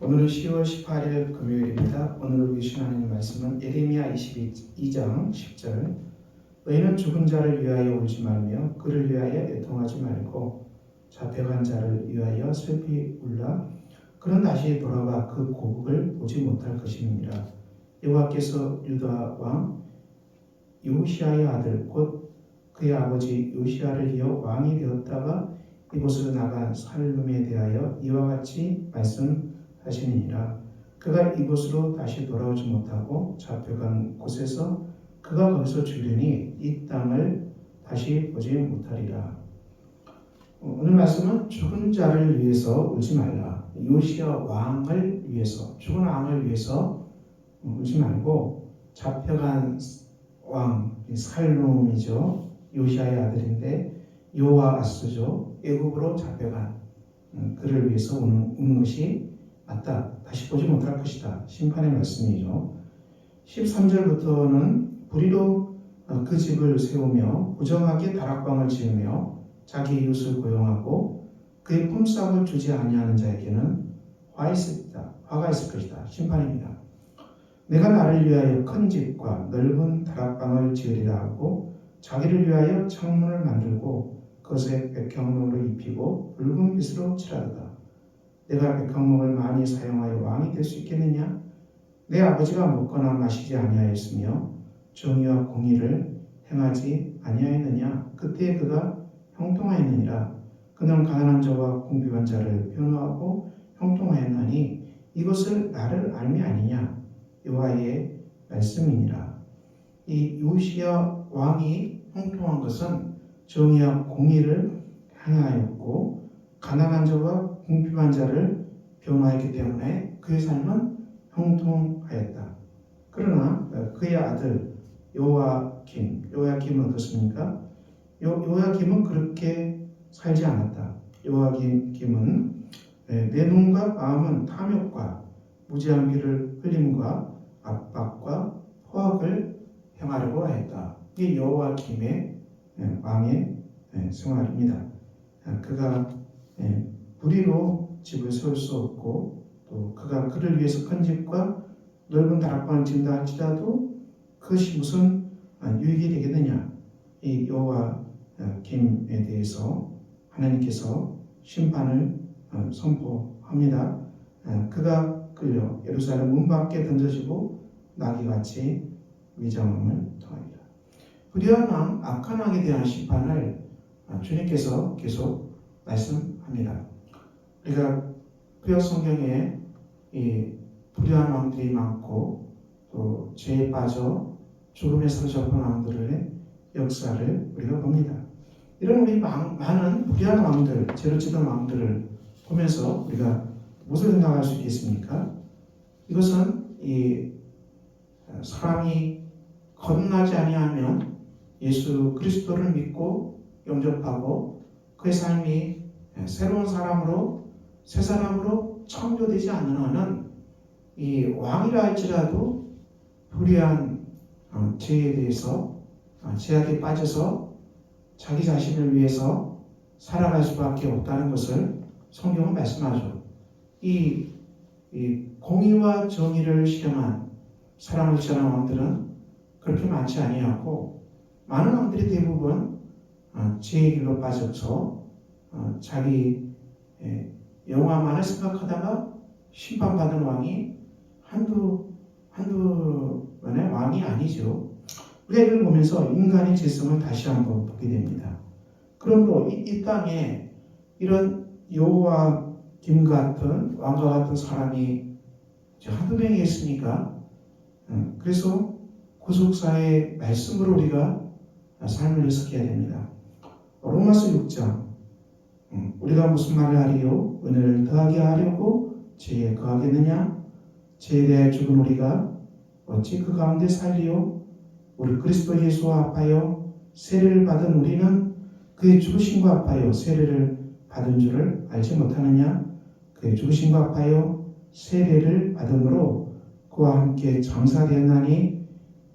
오늘은 10월 18일 금요일입니다. 오늘 주신 하나님 말씀은 예레미야 22장 10절. 너희는 죽은 자를 위하여 울지 말며 그를 위하여 애통하지 말고 잡혀간 자를 위하여 슬피 울라. 그는 다시 돌아와 그 고국을 보지 못할 것임이니라. 여호와께서 유다 왕 요시야의 아들 곧 그의 아버지 요시야를 이어 왕이 되었다가 이곳으로 나간 살룸에 대하여 이와 같이 말씀하시니라. 그가 이곳으로 다시 돌아오지 못하고 잡혀간 곳에서 그가 거기서 죽으니 이 땅을 다시 보지 못하리라. 오늘 말씀은 죽은 자를 위해서 울지 말라. 요시야 왕을 위해서, 죽은 왕을 위해서 울지 말고 잡혀간 왕 살룸이죠. 요시야의 아들인데 요아스죠. 애국으로 잡혀간 그를 위해서 우는 것이 맞다. 다시 보지 못할 것이다. 심판의 말씀이죠. 13절부터는 불의로 그 집을 세우며 부정하게 다락방을 지으며 자기 이웃을 고용하고 그의 품삯을 주지 아니하는 자에게는 화가 있을 것이다. 심판입니다. 내가 나를 위하여 큰 집과 넓은 다락방을 지으리라 하고 자기를 위하여 창문을 만들고 그것에 백향목으로 입히고 붉은 빛으로 칠하도다. 내가 백향목을 많이 사용하여 왕이 될 수 있겠느냐? 내 아버지가 먹거나 마시지 아니하였으며 정의와 공의를 행하지 아니하였느냐? 그때 그가 형통하였느니라. 그는 가난한 자와 궁핍한 자를 변호하고 형통하였나니 이것을 나를 알미 아니냐? 여호와의 말씀이니라. 이 요시야 왕이 형통한 것은 정의와 공의를 행하였고 가난한 자와 궁핍한 자를 변호하였기 때문에 그의 삶은 형통하였다. 그러나 그의 아들 요야김은 어떻습니까? 요야김은 그렇게 살지 않았다. 요야김은 내 눈과 마음은 탐욕과 무지한 피를 흘림과 압박과 포악을 행하려고 하였다. 이게 요야김의 왕의 생활입니다. 그가 불의로 집을 세울 수 없고 또 그가 그를 위해서 큰 집과 넓은 다락방을 지은다 할지라도 그것이 무슨 유익이 되겠느냐. 이 요야김에 대해서 하나님께서 심판을 선포합니다. 그가 끌려 예루살렘 문 밖에 던져지고 나귀같이 위장함을 통하리라. 불의한 왕, 악한 왕에 대한 심판을 주님께서 계속 말씀합니다. 우리가 구약 성경에 이 불의한 왕들이 많고 또 죄에 빠져 죽음에 사로잡힌 왕들의 역사를 우리가 봅니다. 이런 우리 많은 불의한 왕들, 죄를 짓던 왕들을 보면서 우리가 무엇을 생각할 수 있겠습니까? 이것은 이 사람이 거듭나지 아니하면 예수 그리스도를 믿고 영접하고 그의 삶이 새로운 사람으로 새 사람으로 창조되지 않는 한은 이 왕이라 할지라도 불의한 죄에 대해서 죄악에 빠져서 자기 자신을 위해서 살아갈 수밖에 없다는 것을 성경은 말씀하죠. 이 공의와 정의를 실행한 사랑을 지하는 왕들은 그렇게 많지 아니하고 많은 왕들이 대부분 죄의 길로 빠져서 자기 영화만을 생각하다가 심판받은 왕이 한두 번의 왕이 아니죠. 우리가 이걸 보면서 인간의 죄성을 다시 한번 보게 됩니다. 그러므로 이 땅에 이런 요호와김 같은 왕과 같은 사람이 한두 명이 있으니까 그래서 구속사의 말씀으로 우리가 삶을 해석해야 됩니다. 로마서 6장 우리가 무슨 말을 하리요? 은혜를 더하게 하려고 죄에 거하겠느냐? 죄에 대해 죽은 우리가 어찌 그 가운데 살리요? 우리 그리스도 예수와 합하여 세례를 받은 우리는 그의 죽으심과 합하여 세례를 받은 줄을 알지 못하느냐? 그의 죽으심과 합하여 세례를 받음으로 그와 함께 장사되었나니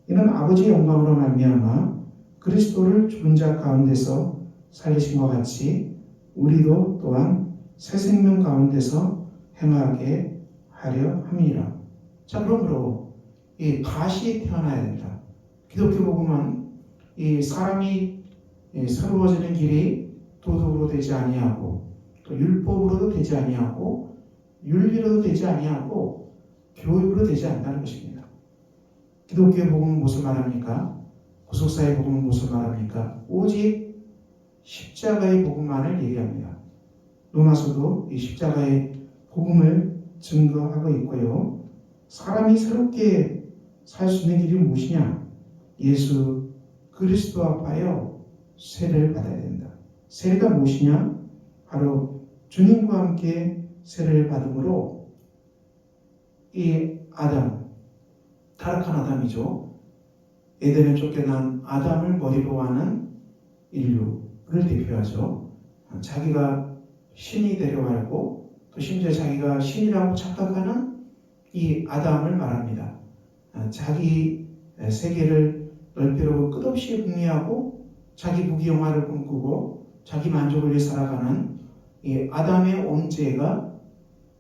이는 아버지의 영광으로 말미암아 그리스도를 죽은 자 가운데서 살리신 것 같이 우리도 또한 새 생명 가운데서 행하게 하려 함이니라. 자, 그러므로 이 다시 태어나야 된다. 기독교 복음은 이 사람이 새로워지는 길이 도덕으로 되지 아니하고 또 율법으로도 되지 아니하고 윤리로도 되지 아니하고 교육으로 되지 않는다는 것입니다. 기독교의 복음은 무엇을 말합니까? 구속사의 복음은 무엇을 말합니까? 오직 십자가의 복음만을 얘기합니다. 로마서도 이 십자가의 복음을 증거하고 있고요. 사람이 새롭게 살 수 있는 길이 무엇이냐? 예수 그리스도 앞하여 세례를 받아야 된다. 세례가 무엇이냐? 바로 주님과 함께 세례를 받음으로 이 아담, 타락한 아담이죠. 에덴에 쫓겨난 아담을 머리로 하는 인류를 대표하죠. 자기가 신이 되려 하고 또 심지어 자기가 신이라고 착각하는 이 아담을 말합니다. 자기 세계를 넓히려고 끝없이 궁리하고 자기 부귀영화를 꿈꾸고 자기 만족을 위해 살아가는 이 아담의 온 죄가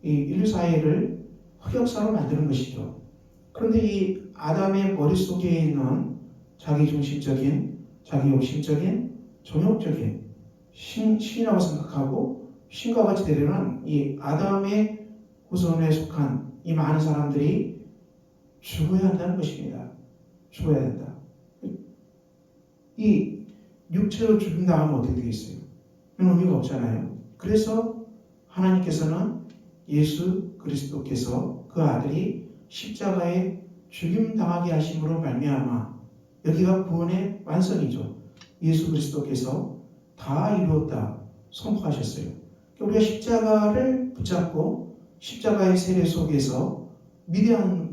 이 인류 사회를 흑역사로 만드는 것이죠. 그런데 이 아담의 머릿속에 있는 자기중심적인, 자기욕심적인, 정욕적인 신이라고 생각하고 신과 같이 되려는 이 아담의 후손에 속한 이 많은 사람들이 죽어야 한다는 것입니다. 죽어야 된다. 이 육체로 죽임당하면 어떻게 되겠어요? 그런 의미가 없잖아요. 그래서 하나님께서는 예수 그리스도께서 그 아들이 십자가에 죽임당하게 하심으로 말미암아 여기가 구원의 완성이죠. 예수 그리스도께서 다 이루었다 선포하셨어요. 우리가 십자가를 붙잡고 십자가의 세례 속에서 믿음을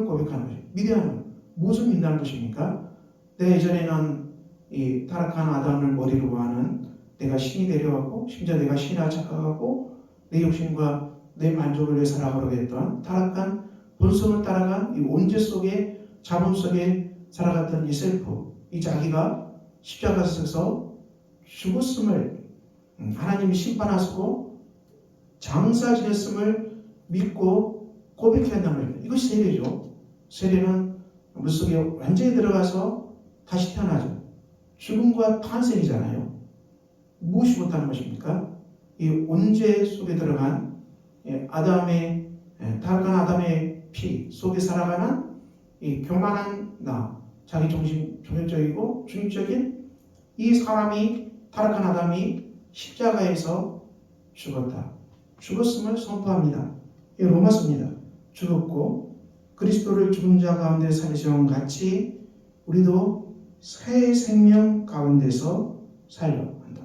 고백하는 것이에요. 믿음은 무엇을 믿는다는 것입니까? 내가 예전에는 이 타락한 아담을 머리로 하는 내가 신이 되려고 심지어 내가 신이라 착각하고 내 욕심과 내 만족을 위해 살아가려고 했던 타락한 본성을 따라간 이 온죄 속에 자본 속에 살아갔던 이 셀프, 이 자기가 십자가에서 죽었음을 하나님이 심판하시고 장사 지냈음을 믿고 고백해야 한다는 말입니다. 이것이 세례죠. 세례는 물속에 완전히 들어가서 다시 태어나죠. 죽음과 탄생이잖아요. 무엇이 못하는 것입니까? 이 온죄 속에 들어간 타락한 아담의 피 속에 살아가는 이 교만한 나, 자기 중심적이고 중립적인 이 사람이 타락한 아담이 십자가에서 죽었다. 죽었음을 선포합니다. 이 로마서입니다. 죽었고 그리스도를 죽은 자 가운데 살리신 같이 우리도 새 생명 가운데서 살려 한다.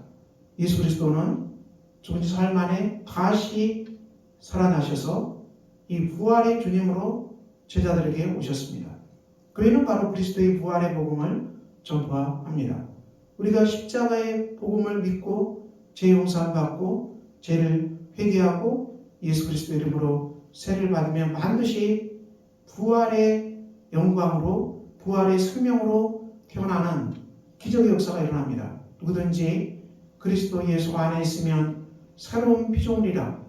예수 그리스도는 죽은 지 사흘 만에 다시 살아나셔서 이 부활의 주님으로 제자들에게 오셨습니다. 그 외에는 바로 그리스도의 부활의 복음을 전파합니다. 우리가 십자가의 복음을 믿고 죄 용서함 받고 죄를 회개하고 예수 그리스도 이름으로 세례를 받으면 반드시 부활의 영광으로 부활의 생명으로 태어나는 기적의 역사가 일어납니다. 누구든지 그리스도 예수 안에 있으면 새로운 피조물이라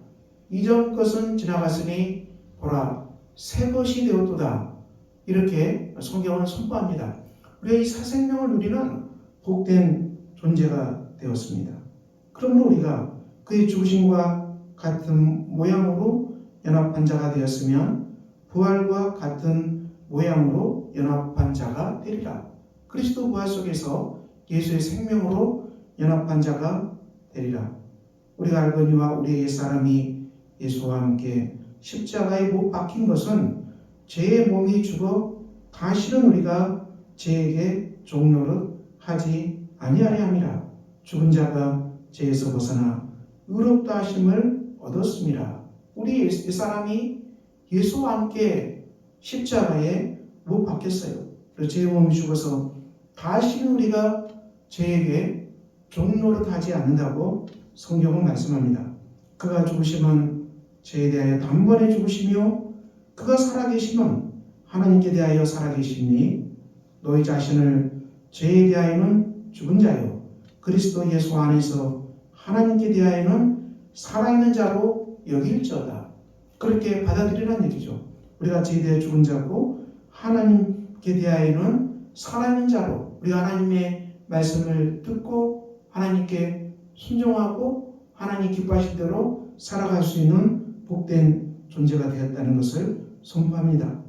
이전 것은 지나갔으니 보라 새 것이 되었도다. 이렇게 성경은 선포합니다. 우리가 이 새 생명을 누리는 복된 존재가 되었습니다. 그러므로 우리가 그의 죽으심과 같은 모양으로 연합한 자가 되었으면 부활과 같은 모양으로 연합한 자가 되리라. 그리스도 부활 속에서 예수의 생명으로 연합한 자가 되리라. 우리가 알거니와 우리의 옛사람이 예수와 함께 십자가에 못 박힌 것은 죄의 몸이 죽어 다시는 우리가 죄에게 종노릇 하지 아니하려 함이라. 죽은 자가 죄에서 벗어나 의롭다 하심을 얻었습니다. 우리 옛사람이 예수와 함께 십자가에 못 박혔어요. 그래서 죄의 몸이 죽어서 다시는 우리가 죄에게 종노릇 하지 않는다고 성경은 말씀합니다. 그가 죽으심은 죄에 대하여 단번에 죽으시며 그가 살아계심은 하나님께 대하여 살아계시니 너희 자신을 죄에 대하여는 죽은 자요 그리스도 예수 안에서 하나님께 대하여는 살아있는 자로 여길지어다. 그렇게 받아들이라는 얘기죠. 우리가 죄에 대해 죽은 자고 하나님께 대하여는 살아있는 자로 우리가 하나님의 말씀을 듣고 하나님께 순종하고 하나님 기뻐하실 대로 살아갈 수 있는 복된 존재가 되었다는 것을 선포합니다.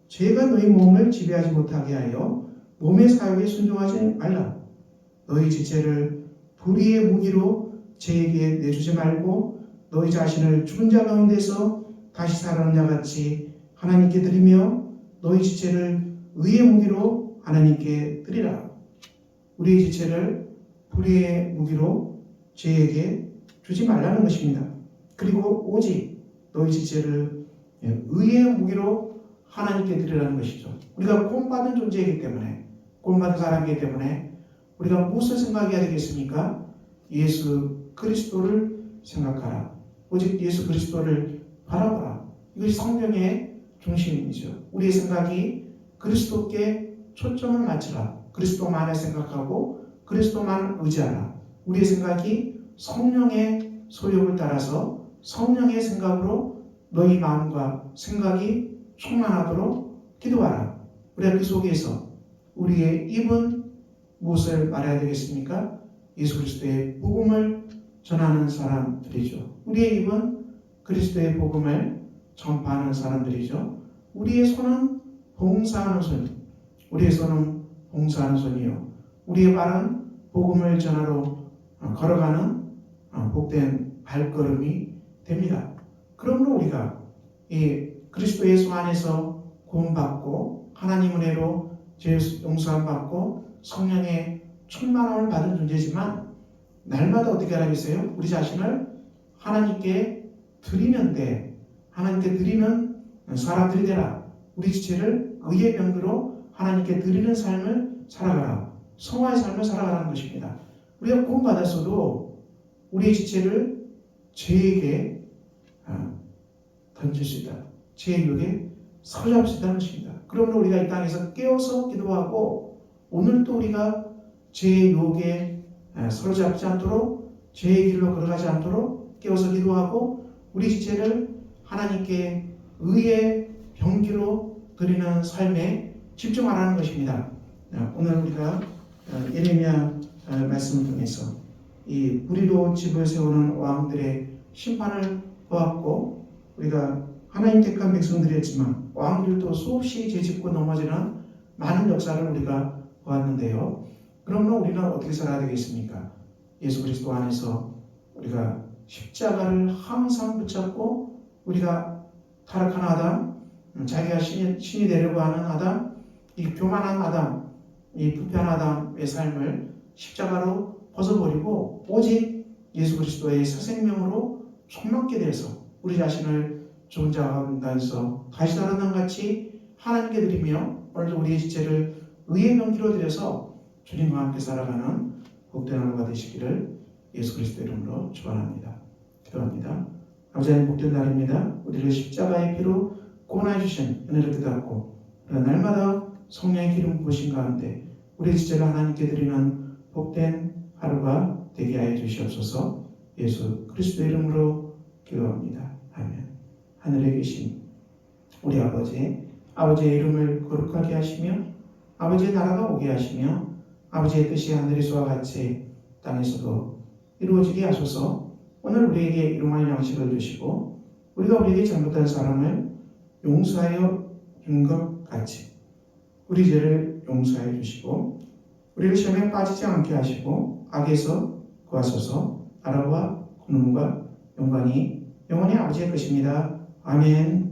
죄가 너희 몸을 지배하지 못하게 하여 몸의 사욕에 순종하지 말라. 너희 지체를 불의의 무기로 죄에게 내주지 말고 너희 자신을 죽은 자 가운데서 다시 살아난 자 같이 하나님께 드리며 너희 지체를 의의 무기로 하나님께 드리라. 우리의 지체를 불의의 무기로 죄에게 주지 말라는 것입니다. 그리고 오직 너희 지체를 의의 무기로 하나님께 드리라는 것이죠. 우리가 구원받은 존재이기 때문에, 구원받은 사람이기 때문에 우리가 무엇을 생각해야 되겠습니까? 예수 그리스도를 생각하라. 오직 예수 그리스도를 바라보라. 이것이 성경의 중심이죠. 우리의 생각이 그리스도께 초점을 맞추라. 그리스도만을 생각하고 그리스도만 의지하라. 우리의 생각이 성령의 소욕을 따라서 성령의 생각으로 너희 마음과 생각이 충만하도록 기도하라. 우리가 그 속에서 우리의 입은 무엇을 말해야 되겠습니까? 예수 그리스도의 복음을 전하는 사람들이죠. 우리의 입은 그리스도의 복음을 전파하는 사람들이죠. 우리의 손은 봉사하는 손, 우리의 손은 봉사하는 손이요. 우리의 발은 복음을 전하러 걸어가는 복된 발걸음이 됩니다. 그러므로 우리가 이 그리스도 예수 안에서 구원받고 하나님 은혜로 죄 용서함 받고 성령의 충만함을 받은 존재지만 날마다 어떻게 하라겠어요? 우리 자신을 하나님께 드리는데 하나님께 드리는 사람들이 되라. 우리 지체를 의의 병기로 하나님께 드리는 삶을 살아가라. 성화의 삶을 살아가라는 것입니다. 우리가 구원받았어도 우리의 지체를 죄에게 던질 수 있다. 죄의 유혹에 사로잡을 수 있다는 것입니다. 그러므로 우리가 이 땅에서 깨어서 기도하고 오늘도 우리가 죄의 유혹에 사로잡지 않도록 죄의 길로 걸어가지 않도록 깨어서 기도하고 우리 지체를 하나님께 의의 병기로 드리는 삶에 집중하라는 것입니다. 오늘 우리가 예레미야 말씀을 통해서 이 불의로 집을 세우는 왕들의 심판을 보았고 우리가 하나님 택한 백성들이었지만 왕들도 수없이 죄짓고 넘어지는 많은 역사를 우리가 보았는데요. 그러면 우리는 어떻게 살아야 되겠습니까? 예수 그리스도 안에서 우리가 십자가를 항상 붙잡고 우리가 타락한 아담, 자기가 신이 되려고 하는 아담, 이 교만한 아담, 이 불편한 아담의 삶을 십자가로 벗어버리고 오직 예수 그리스도의 새 생명으로 손먹게 돼서 우리 자신을 좋은 자 가운데서 다시 살아난 같이 하나님께 드리며 오늘도 우리의 지체를 의의 병기로 드려서 주님과 함께 살아가는 복된 하루가 되시기를 예수 그리스도 이름으로 축원합니다. 기도합니다. 아버지 하나님 복된 날입니다. 우리를 십자가의 피로 구원해 주신 은혜를 깨닫고 날마다 성령의 기름 부으신 가운데 우리의 지체를 하나님께 드리는 복된 하루가 되게 하여 주시옵소서. 예수 그리스도 이름으로 기도합니다. 아멘. 하늘에 계신 우리 아버지의 이름을 거룩하게 하시며 아버지의 나라가 오게 하시며 아버지의 뜻이 하늘에서와 같이 땅에서도 이루어지게 하소서. 오늘 우리에게 일용할 양식을 주시고 우리가 우리에게 잘못한 사람을 용서하여 준 것 같이 우리 죄를 용서하여 주시고 우리를 시험에 빠지지 않게 하시고 악에서 구하소서. 나라와 권능과 영광이 영원히 아버지의 것입니다. 아멘.